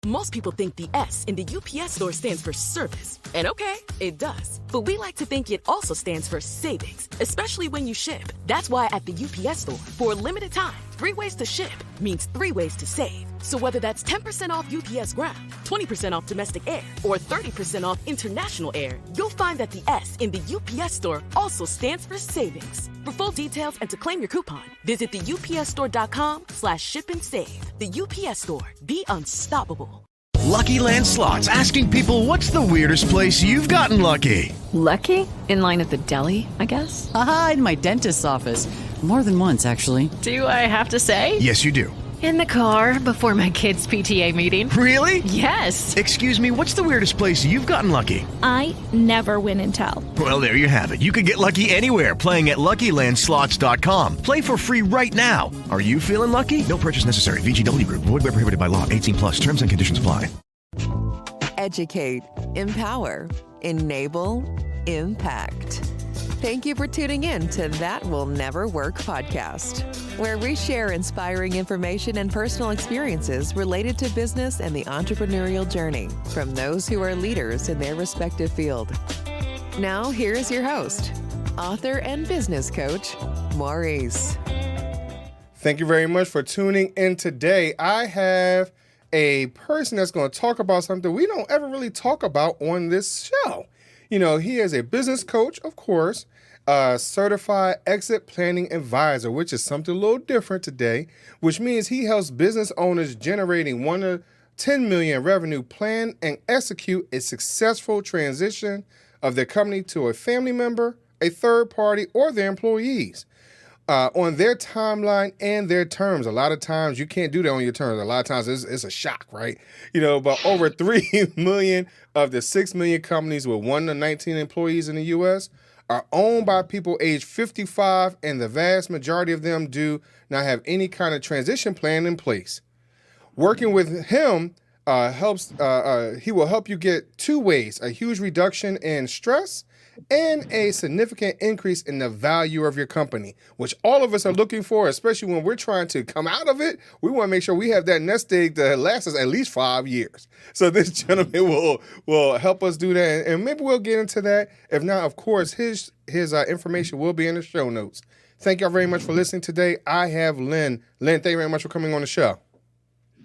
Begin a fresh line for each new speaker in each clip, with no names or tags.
Most people think the S in the UPS store stands for service. And okay, it does. But we like to think it also stands for savings, especially when you ship. That's why at the UPS store, for a limited time, 3 ways to ship means 3 ways to save. So whether that's 10% off UPS Ground, 20% off domestic air, or 30% off international air, you'll find that the S in the UPS store also stands for savings. For full details and to claim your coupon, visit the upsstore.com/ship and save. The UPS store. Be unstoppable.
Lucky Land Slots, asking people, what's the weirdest place you've gotten lucky?
Lucky? In line at the deli, I guess?
Aha, in my dentist's office. More than once, actually.
Do I have to say?
Yes, you do.
In the car before my kids' PTA meeting.
Really?
Yes.
Excuse me, what's the weirdest place you've gotten lucky?
I never win and tell.
Well, there you have it. You can get lucky anywhere, playing at LuckyLandSlots.com. Play for free right now. Are you feeling lucky? No purchase necessary. VGW Group. Void where prohibited by law. 18+. Terms and conditions apply.
Educate, empower, enable, impact. Thank you for tuning in to That Will Never Work podcast, where we share inspiring information and personal experiences related to business and the entrepreneurial journey from those who are leaders in their respective field. Now, here is your host, author and business coach, Maurice.
Thank you very much for tuning in today. I have a person that's going to talk about something we don't ever really talk about on this show. You know, he is a business coach, of course, a certified exit planning advisor, which is something a little different today, which means he helps business owners generating 1 to 10 million revenue plan and execute a successful transition of their company to a family member, a third party, or their employees on their timeline and their terms. A lot of times you can't do that on your terms. A lot of times it's a shock, right? You know, but over 3 million of the 6 million companies with 1 to 19 employees in the U.S. are owned by people age 55, and the vast majority of them do not have any kind of transition plan in place. Working with him he will help you get 2 ways: a huge reduction in stress and a significant increase in the value of your company, which all of us are looking for, especially when we're trying to come out of it. We want to make sure we have that nest egg that lasts us at least 5 years. So this gentleman will help us do that, and maybe we'll get into that. If not, of course, his information will be in the show notes. Thank y'all very much for listening today. I have Lynn. Lynn, thank you very much for coming on the show.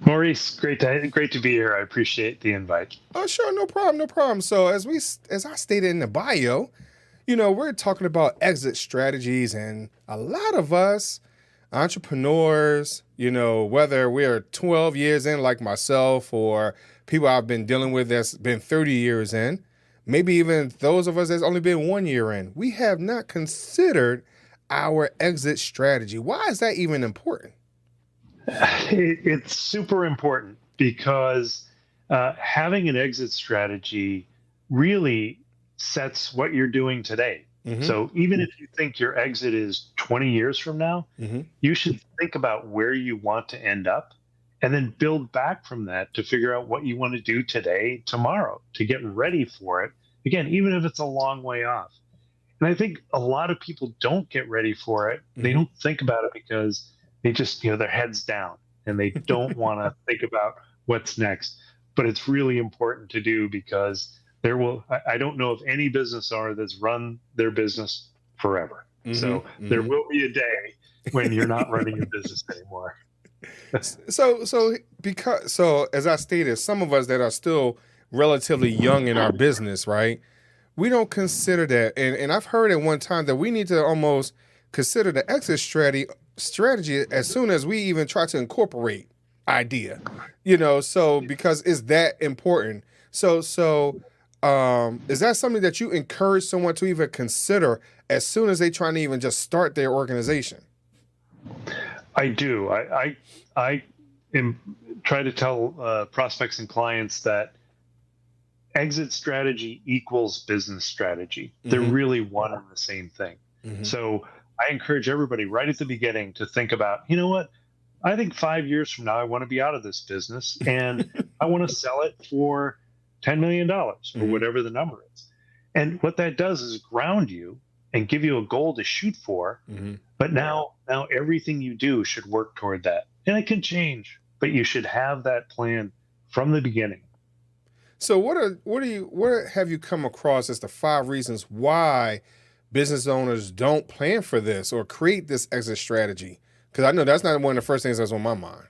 Maurice, great to be here. I appreciate the invite.
Oh, sure, no problem. So as I stated in the bio, you know, we're talking about exit strategies, and a lot of us entrepreneurs, you know, whether we're 12 years in like myself or people I've been dealing with that's been 30 years in, maybe even those of us that's only been 1 year in, we have not considered our exit strategy. Why is that even important?
It's super important because having an exit strategy really sets what you're doing today. Mm-hmm. So even if you think your exit is 20 years from now, mm-hmm. you should think about where you want to end up and then build back from that to figure out what you want to do today, tomorrow, to get ready for it. Again, even if it's a long way off. And I think a lot of people don't get ready for it. Mm-hmm. They don't think about it because they just, their head's down and they don't want to think about what's next. But it's really important to do because I don't know of any business owner that's run their business forever. Mm-hmm, so there will be a day when you're not running your business anymore.
So as I stated, some of us that are still relatively young in our business, right? We don't consider that. And I've heard at one time that we need to almost consider the exit strategy as soon as we even try to incorporate idea, so because it's that important. So is that something that you encourage someone to even consider as soon as they trying to even just start their organization?
I do. I am trying to tell prospects and clients that exit strategy equals business strategy. Mm-hmm. They're really one and the same thing. Mm-hmm. So I encourage everybody right at the beginning to think about, you know what? I think 5 years from now, I want to be out of this business and I want to sell it for $10 million or whatever the number is. And what that does is ground you and give you a goal to shoot for. Mm-hmm. But now everything you do should work toward that. And it can change, but you should have that plan from the beginning.
So what have you come across as the 5 reasons why business owners don't plan for this or create this exit strategy? Because I know that's not one of the first things that's on my mind.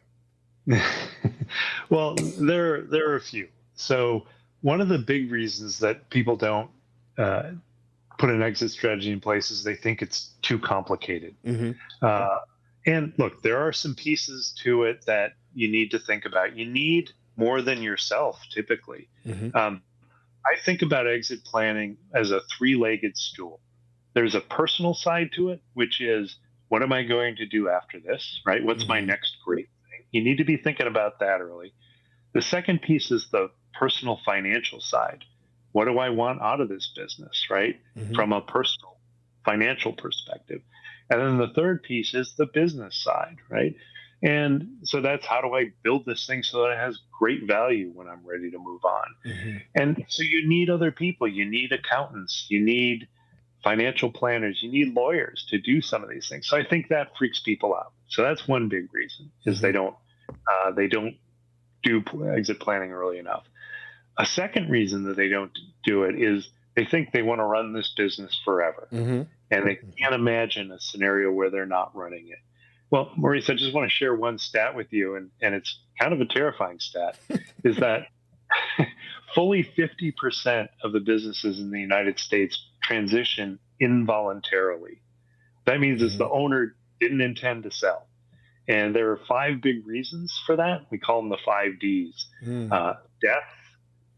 Well, there are a few. So one of the big reasons that people don't put an exit strategy in place is they think it's too complicated. And look, there are some pieces to it that you need to think about. You need more than yourself, typically. I think about exit planning as a 3-legged stool. There's a personal side to it, which is, what am I going to do after this, right? What's my next great thing? You need to be thinking about that early. The second piece is the personal financial side. What do I want out of this business, right? From a personal financial perspective. And then the third piece is the business side, right? And so that's, how do I build this thing so that it has great value when I'm ready to move on? And so you need other people. You need accountants. You need financial planners. You need lawyers to do some of these things. So I think that freaks people out. So that's one big reason, is they don't do exit planning early enough. A second reason that they don't do it is they think they want to run this business forever. And they can't imagine a scenario where they're not running it. Well, Maurice, I just want to share one stat with you, and it's kind of a terrifying stat, is that fully 50% of the businesses in the United States transition involuntarily. That means it's the owner didn't intend to sell. And there are 5 big reasons for that. We call them the 5 Ds.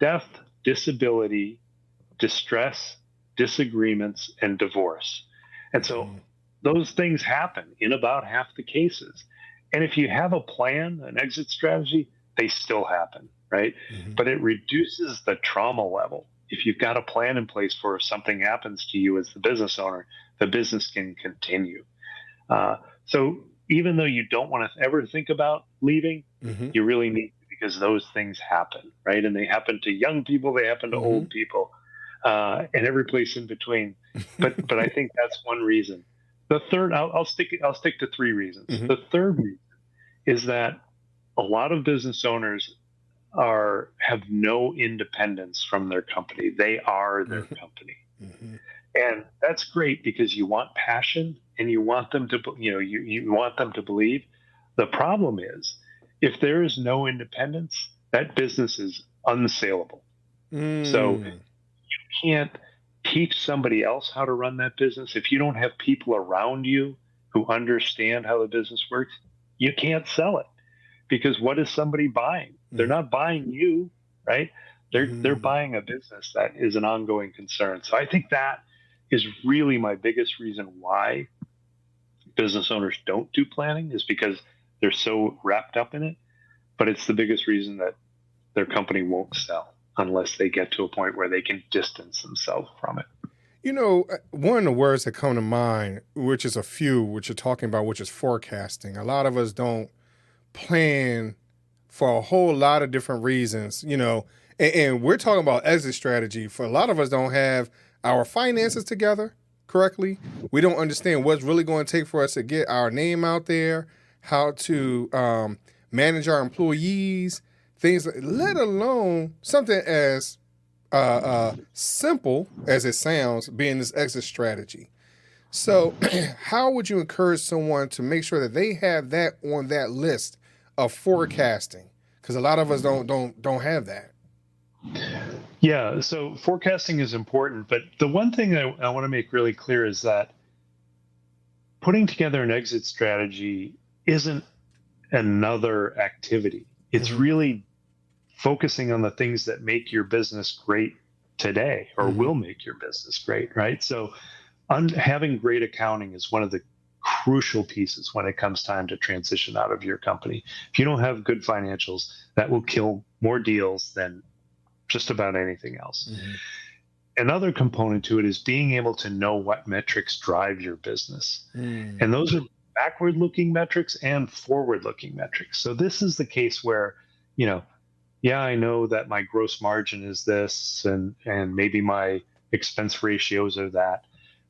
Death, disability, distress, disagreements, and divorce. And so those things happen in about half the cases. And if you have a plan, an exit strategy, they still happen, right? But it reduces the trauma level. If you've got a plan in place for if something happens to you as the business owner, the business can continue. So even though you don't want to ever think about leaving, you really need to, because those things happen, right? And they happen to young people, they happen to old people, and every place in between. But I think that's one reason. The third, I'll stick to 3 reasons. The third reason is that a lot of business owners have no independence from their company. They are their company. And that's great, because you want passion and you want them to, you want them to believe. The problem is, if there is no independence, that business is unsaleable. So you can't teach somebody else how to run that business. If you don't have people around you who understand how the business works, you can't sell it, because what is somebody buying? They're not buying you, right? They're buying a business that is an ongoing concern. So I think that is really my biggest reason why business owners don't do planning, is because they're so wrapped up in it. But it's the biggest reason that their company won't sell unless they get to a point where they can distance themselves from it.
One of the words that come to mind, which is a few, which you're talking about, which is forecasting. A lot of us don't plan for a whole lot of different reasons, and we're talking about exit strategy. For a lot of us don't have our finances together correctly. We don't understand what's really going to take for us to get our name out there, how to manage our employees, things, let alone something as simple as it sounds, being this exit strategy. So how would you encourage someone to make sure that they have that on that list of forecasting? Because a lot of us don't have that.
Yeah, so forecasting is important, but the one thing I want to make really clear is that putting together an exit strategy isn't another activity. It's really focusing on the things that make your business great today, or will make your business great, right? So having great accounting is one of the crucial pieces when it comes time to transition out of your company. If you don't have good financials, that will kill more deals than just about anything else. Another component to it is being able to know what metrics drive your business. And those are backward-looking metrics and forward-looking metrics. So this is the case where, I know that my gross margin is this, and maybe my expense ratios are that,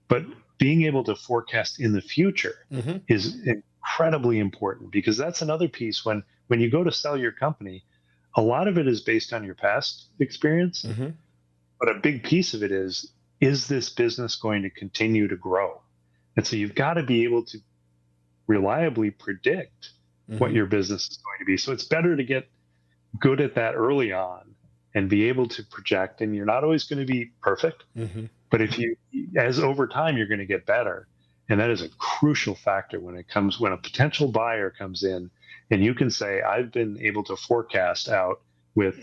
but being able to forecast in the future is incredibly important, because that's another piece when you go to sell your company. a lot of it is based on your past experience, but a big piece of it is this business going to continue to grow? And so you've got to be able to reliably predict what your business is going to be. So it's better to get good at that early on and be able to project. And you're not always going to be perfect, but as over time, you're going to get better. And that is a crucial factor when a potential buyer comes in and you can say, I've been able to forecast out with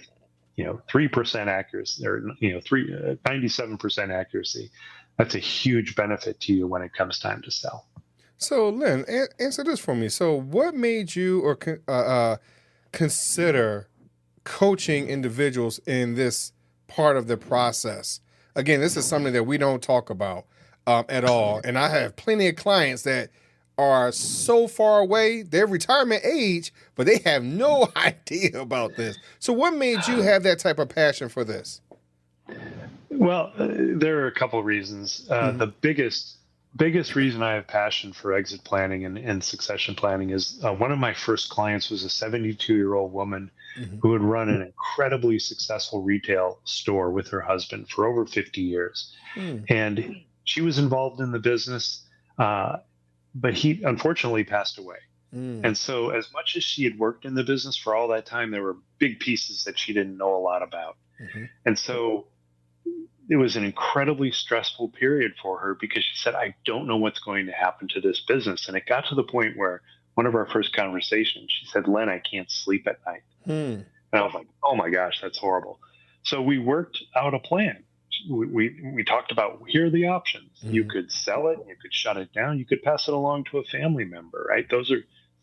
3% accuracy, or 97% accuracy. That's a huge benefit to you when it comes time to sell.
So, Lynn, answer this for me. So, what made you consider coaching individuals in this part of the process? Again, this is something that we don't talk about at all. And I have plenty of clients that are so far away, they're retirement age, but they have no idea about this. So what made you have that type of passion for this?
Well, there are a couple of reasons. The biggest reason I have passion for exit planning and succession planning is one of my first clients was a 72-year-old woman who had run an incredibly successful retail store with her husband for over 50 years. And she was involved in the business, but he unfortunately passed away. And so as much as she had worked in the business for all that time, there were big pieces that she didn't know a lot about. And so it was an incredibly stressful period for her because she said, I don't know what's going to happen to this business. And it got to the point where one of our first conversations, she said, Len, I can't sleep at night. And I was like, oh my gosh, that's horrible. So we worked out a plan. We talked about, here are the options. You could sell it, you could shut it down, you could pass it along to a family member, right? Those are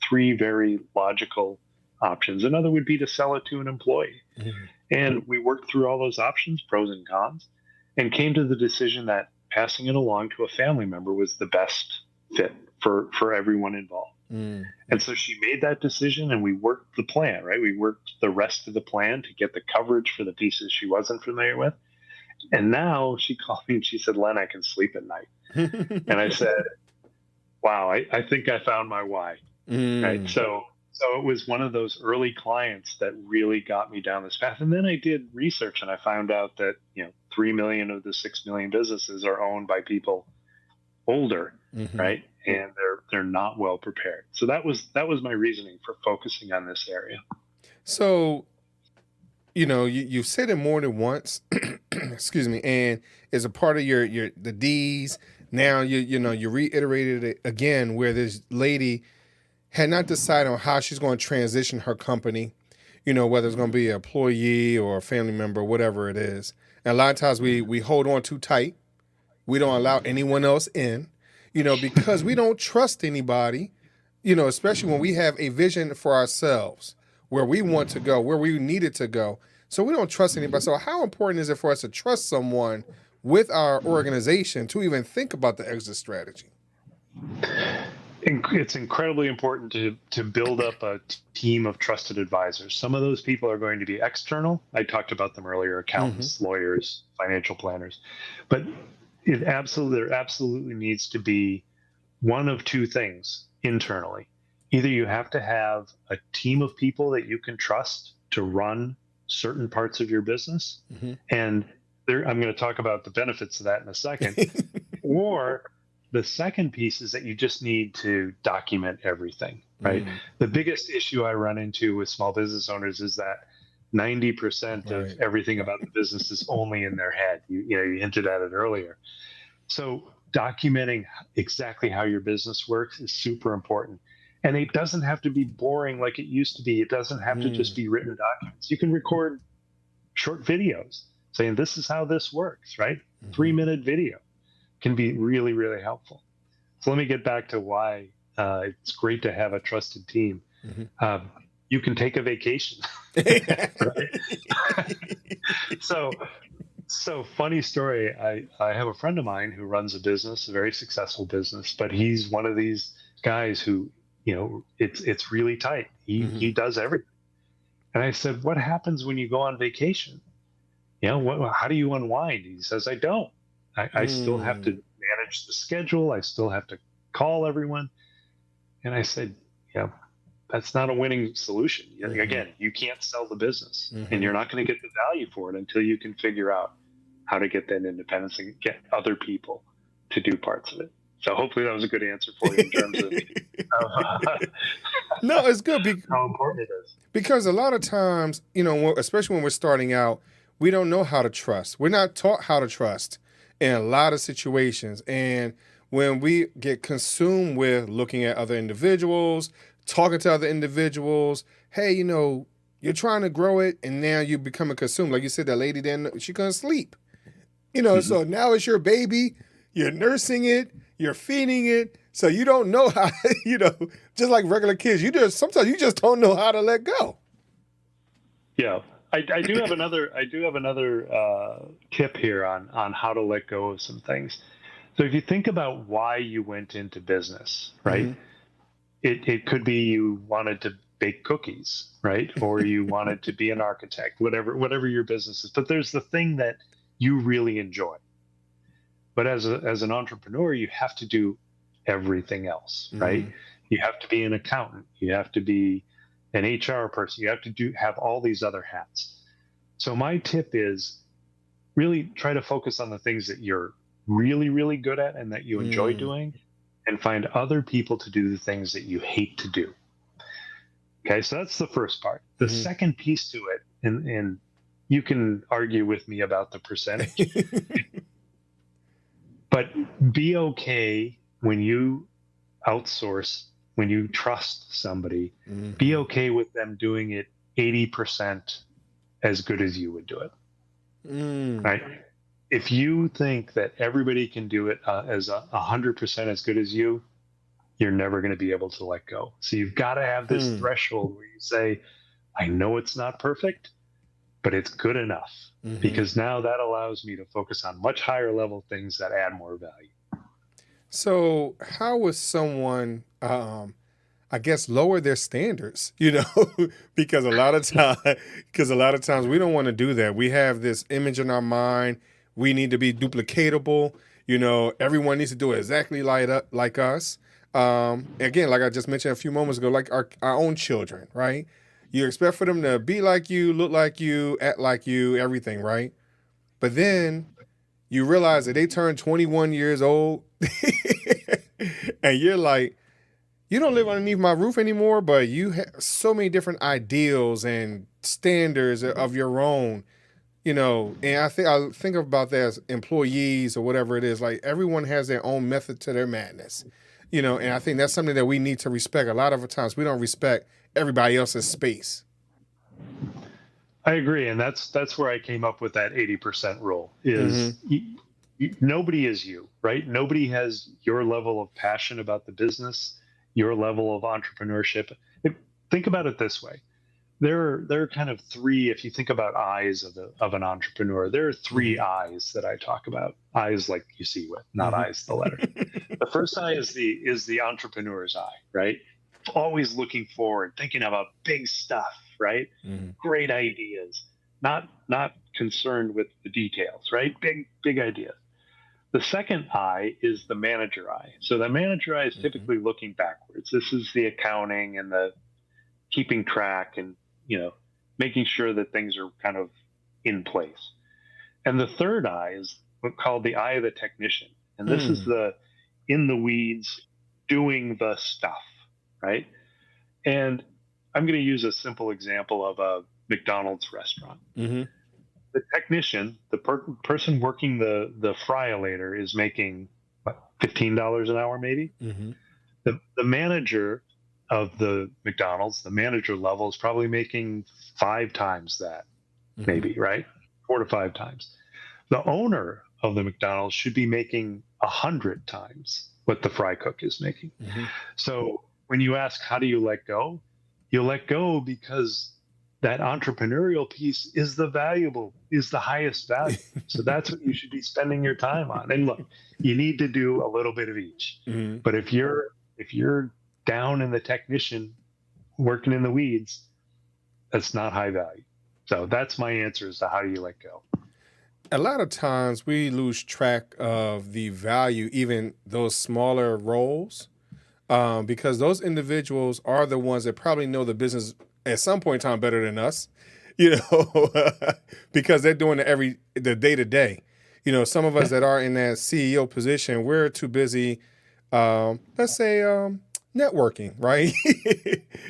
three very logical options. Another would be to sell it to an employee. And we worked through all those options, pros and cons, and came to the decision that passing it along to a family member was the best fit for everyone involved. And so she made that decision and we worked the plan, right? We worked the rest of the plan to get the coverage for the pieces she wasn't familiar with. And now she called me and she said, Len, I can sleep at night. And I said, wow, I think I found my why. Right. So it was one of those early clients that really got me down this path. And then I did research and I found out that, 3 million of the 6 million businesses are owned by people older, right? And they're not well prepared. So that was my reasoning for focusing on this area.
So, you've said it more than once, excuse me, and as a part of the D's, now you reiterated it again where this lady had not decided on how she's going to transition her company, whether it's going to be an employee or a family member, whatever it is. And a lot of times we hold on too tight. We don't allow anyone else in, because we don't trust anybody, especially when we have a vision for ourselves, where we want to go, where we need it to go. So we don't trust anybody. So how important is it for us to trust someone with our organization to even think about the exit strategy?
It's incredibly important to build up a team of trusted advisors. Some of those people are going to be external. I talked about them earlier, accountants, lawyers, financial planners. But there absolutely needs to be one of two things internally. Either you have to have a team of people that you can trust to run certain parts of your business. And I'm going to talk about the benefits of that in a second. Or the second piece is that you just need to document everything, right? The biggest issue I run into with small business owners is that 90% of everything about the business is only in their head. You hinted at it earlier. So documenting exactly how your business works is super important. And it doesn't have to be boring like it used to be. It doesn't have to just be written documents. You can record short videos saying, this is how this works, right? 3-minute video can be really, really helpful. So let me get back to why it's great to have a trusted team. You can take a vacation. So funny story. I have a friend of mine who runs a business, a very successful business, but he's one of these guys who, it's really tight. He does everything. And I said, what happens when you go on vacation? How do you unwind? He says, I don't. I still have to manage the schedule. I still have to call everyone. And I said, that's not a winning solution. Again, you can't sell the business, and you're not going to get the value for it until you can figure out how to get that independence and get other people to do parts of it. So hopefully that was a good answer for you in terms of
No, it's good
how important it is.
because a lot of times, especially when we're starting out, we don't know how to trust. We're not taught how to trust in a lot of situations. And when we get consumed with looking at other individuals, talking to other individuals, hey, you're trying to grow it, and now you become consumed. Like you said, that lady she couldn't sleep. So now it's your baby. You're nursing it. You're feeding it. So you don't know how, just like regular kids, sometimes you just don't know how to let go.
Yeah. I do have another tip here on how to let go of some things. So if you think about why you went into business, right? It could be you wanted to bake cookies, right? Or you wanted to be an architect, whatever your business is. But there's the thing that you really enjoy. But as an entrepreneur, you have to do everything else, right? You have to be an accountant. You have to be an HR person. You have to have all these other hats. So my tip is really try to focus on the things that you're really, really good at and that you enjoy doing, and find other people to do the things that you hate to do. Okay, so that's the first part. The second piece to it, and you can argue with me about the percentage, but be okay when you outsource, when you trust somebody, be okay with them doing it 80% as good as you would do it. Right? If you think that everybody can do it as 100% as good as you, you're never going to be able to let go. So you've got to have this threshold where you say, I know it's not perfect, but it's good enough, because now that allows me to focus on much higher level things that add more value.
So how would someone, I guess, lower their standards, because a lot of times we don't want to do that. We have this image in our mind. We need to be duplicatable. Everyone needs to do it exactly like us. Again, like I just mentioned a few moments ago, like our own children, right? You expect for them to be like you, look like you, act like you, everything, right? But then you realize that they turn 21 years old and you're like, you don't live underneath my roof anymore, but you have so many different ideals and standards of your own, and I think about that as employees or whatever it is. Like, everyone has their own method to their madness, and I think that's something that we need to respect. A lot of the times we don't respect everybody else's space.
I agree, and that's where I came up with that 80% rule. Is nobody is you, right? Nobody has your level of passion about the business, your level of entrepreneurship. Think about it this way: there are kind of three. If you think about eyes of an entrepreneur, there are three eyes that I talk about. Eyes like you see with, not eyes the letter. The first eye is the entrepreneur's eye, right? Always looking forward, thinking about big stuff, right? Great ideas, not concerned with the details, right? Big ideas. The second eye is the manager eye. So the manager eye is typically looking backwards. This is the accounting and the keeping track and, making sure that things are kind of in place. And the third eye is what's called the eye of the technician. And this is the in the weeds, doing the stuff, right? And I'm going to use a simple example of a McDonald's restaurant. The technician, the person working the fry-olator is making $15 an hour, maybe. The manager of the McDonald's, the manager level, is probably making 5 times that, maybe, right? 4 to 5 times. The owner of the McDonald's should be making 100 times what the fry cook is making. So when you ask, how do you let go? You let go because that entrepreneurial piece is the highest value. So that's what you should be spending your time on. And look, you need to do a little bit of each. But if you're down in the technician working in the weeds, that's not high value. So that's my answer as to how do you let go.
A lot of times we lose track of the value, even those smaller roles. because those individuals are the ones that probably know the business at some point in time better than us, you know, because they're doing the day to day. You know, some of us that are in that CEO position, we're too busy, let's say, networking, right?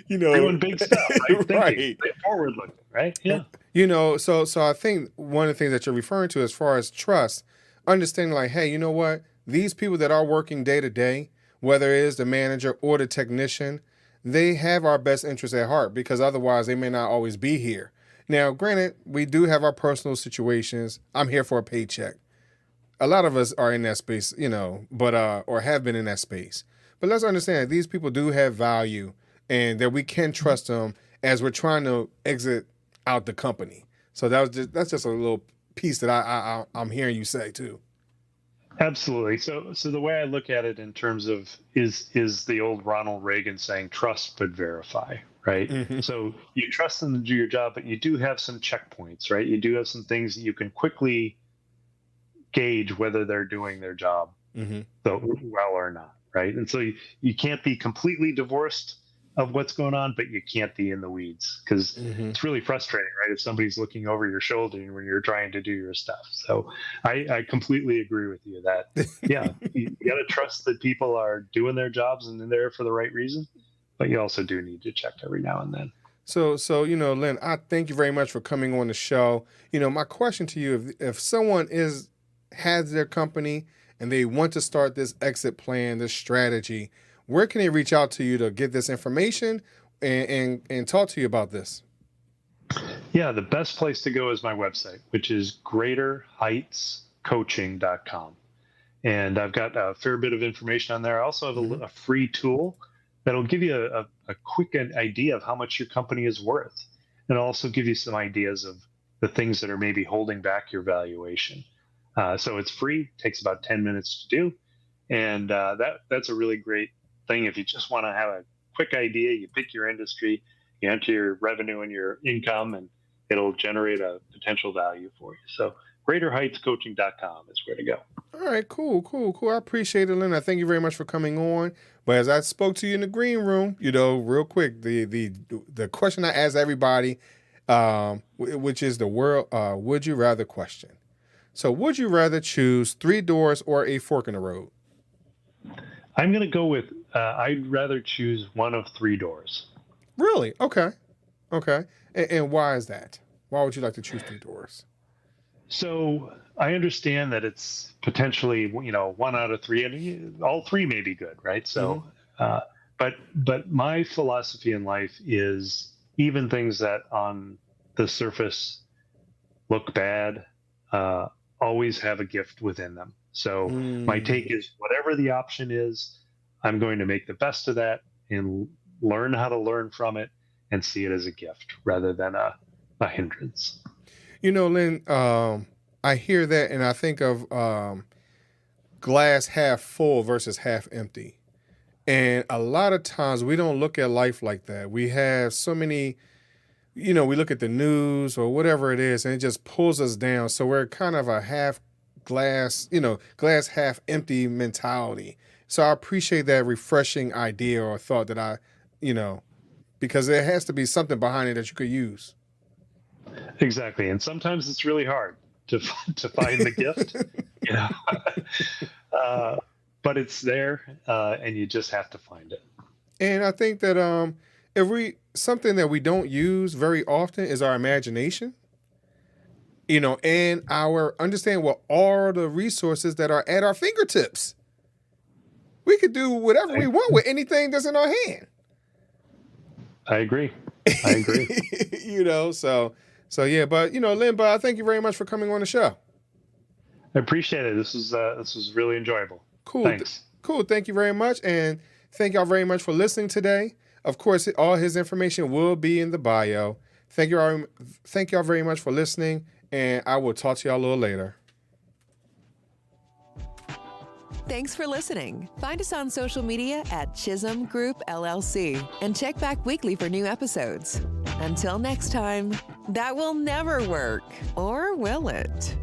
You know,
doing big stuff, right?
Right.
Forward looking, right? Yeah.
You know, so I think one of the things that you're referring to as far as trust, understanding like, hey, you know what? These people that are working day to day, whether it is the manager or the technician, they have our best interests at heart, because otherwise they may not always be here. Now, granted, we do have our personal situations. I'm here for a paycheck. A lot of us are in that space, you know, but or have been in that space. But let's understand that these people do have value and that we can trust them as we're trying to exit out the company. So that's just a little piece that I'm hearing you say too.
Absolutely. So the way I look at it in terms of is the old Ronald Reagan saying, trust but verify, right? Mm-hmm. So you trust them to do your job, but you do have some checkpoints, right? You do have some things that you can quickly gauge whether they're doing their job so well or not, right? And so you can't be completely divorced of what's going on, but you can't be in the weeds, because it's really frustrating, right? If somebody's looking over your shoulder when you're trying to do your stuff. So I completely agree with you that, yeah, you got to trust that people are doing their jobs and they're there for the right reason, but you also do need to check every now and then.
So you know, Lynn, I thank you very much for coming on the show. You know, my question to you, if someone has their company and they want to start this exit plan, this strategy, where can they reach out to you to get this information and talk to you about this?
Yeah, the best place to go is my website, which is greaterheightscoaching.com. And I've got a fair bit of information on there. I also have a free tool that'll give you a quick idea of how much your company is worth. And it'll also give you some ideas of the things that are maybe holding back your valuation. So it's free, takes about 10 minutes to do. And that's a really great thing. If you just want to have a quick idea, you pick your industry, you enter your revenue and your income, and it'll generate a potential value for you. So greaterheightscoaching.com is where to go.
All right, cool. I appreciate it, Lynn. I thank you very much for coming on. But as I spoke to you in the green room, you know, real quick, the question I ask everybody, which is the would you rather question. So would you rather choose 3 doors or a fork in the road?
I'm going to go with I'd rather choose one of 3 doors.
Really? Okay. And why is that? Why would you like to choose 3 doors?
So I understand that it's potentially, you know, 1 out of 3, and all 3 may be good, right? So, but my philosophy in life is even things that on the surface look bad, always have a gift within them. So my take is whatever the option is, I'm going to make the best of that and learn how to learn from it and see it as a gift rather than a hindrance.
You know, Lynn, I hear that and I think of glass half full versus half empty. And a lot of times we don't look at life like that. We have so many, you know, we look at the news or whatever it is and it just pulls us down. So we're kind of a half glass, you know, glass half empty mentality. So I appreciate that refreshing idea or thought that because there has to be something behind it that you could use.
Exactly. And sometimes it's really hard to find the gift, you know, but it's there and you just have to find it.
And I think that something that we don't use very often is our imagination, you know, and our understand what all the resources that are at our fingertips. We could do whatever we want with anything that's in our hand.
I agree.
You know, so yeah, but you know, Lynn, I thank you very much for coming on the show.
I appreciate it. This was really enjoyable.
Cool.
Thanks.
Cool. Thank you very much. And thank y'all very much for listening today. Of course, all his information will be in the bio. Thank y'all very much for listening, and I will talk to y'all a little later.
Thanks for listening. Find us on social media at Chism Group LLC and check back weekly for new episodes. Until next time, that will never work, or will it?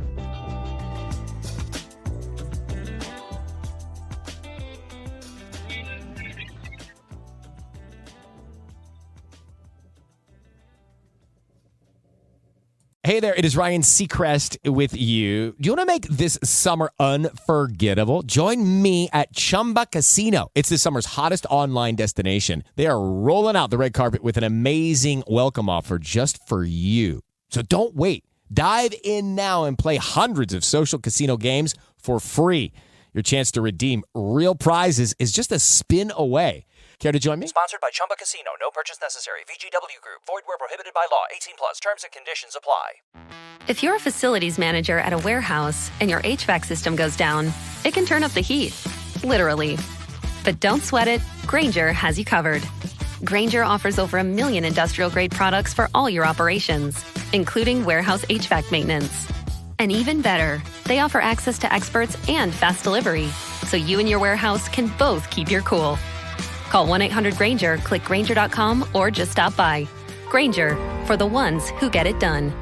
Hey there, it is Ryan Seacrest with you. Do you want to make this summer unforgettable? Join me at Chumba Casino. It's this summer's hottest online destination. They are rolling out the red carpet with an amazing welcome offer just for you. So don't wait. Dive in now and play hundreds of social casino games for free. Your chance to redeem real prizes is just a spin away. Care to join me?
Sponsored by Chumba Casino. No purchase necessary. VGW Group. Void where prohibited by law. 18 plus. Terms and conditions apply.
If you're a facilities manager at a warehouse and your HVAC system goes down, it can turn up the heat. Literally. But don't sweat it. Grainger has you covered. Grainger offers over 1 million industrial-grade products for all your operations, including warehouse HVAC maintenance. And even better, they offer access to experts and fast delivery, so you and your warehouse can both keep your cool. Call 1-800-GRAINGER, click Grainger.com, or just stop by. Grainger, for the ones who get it done.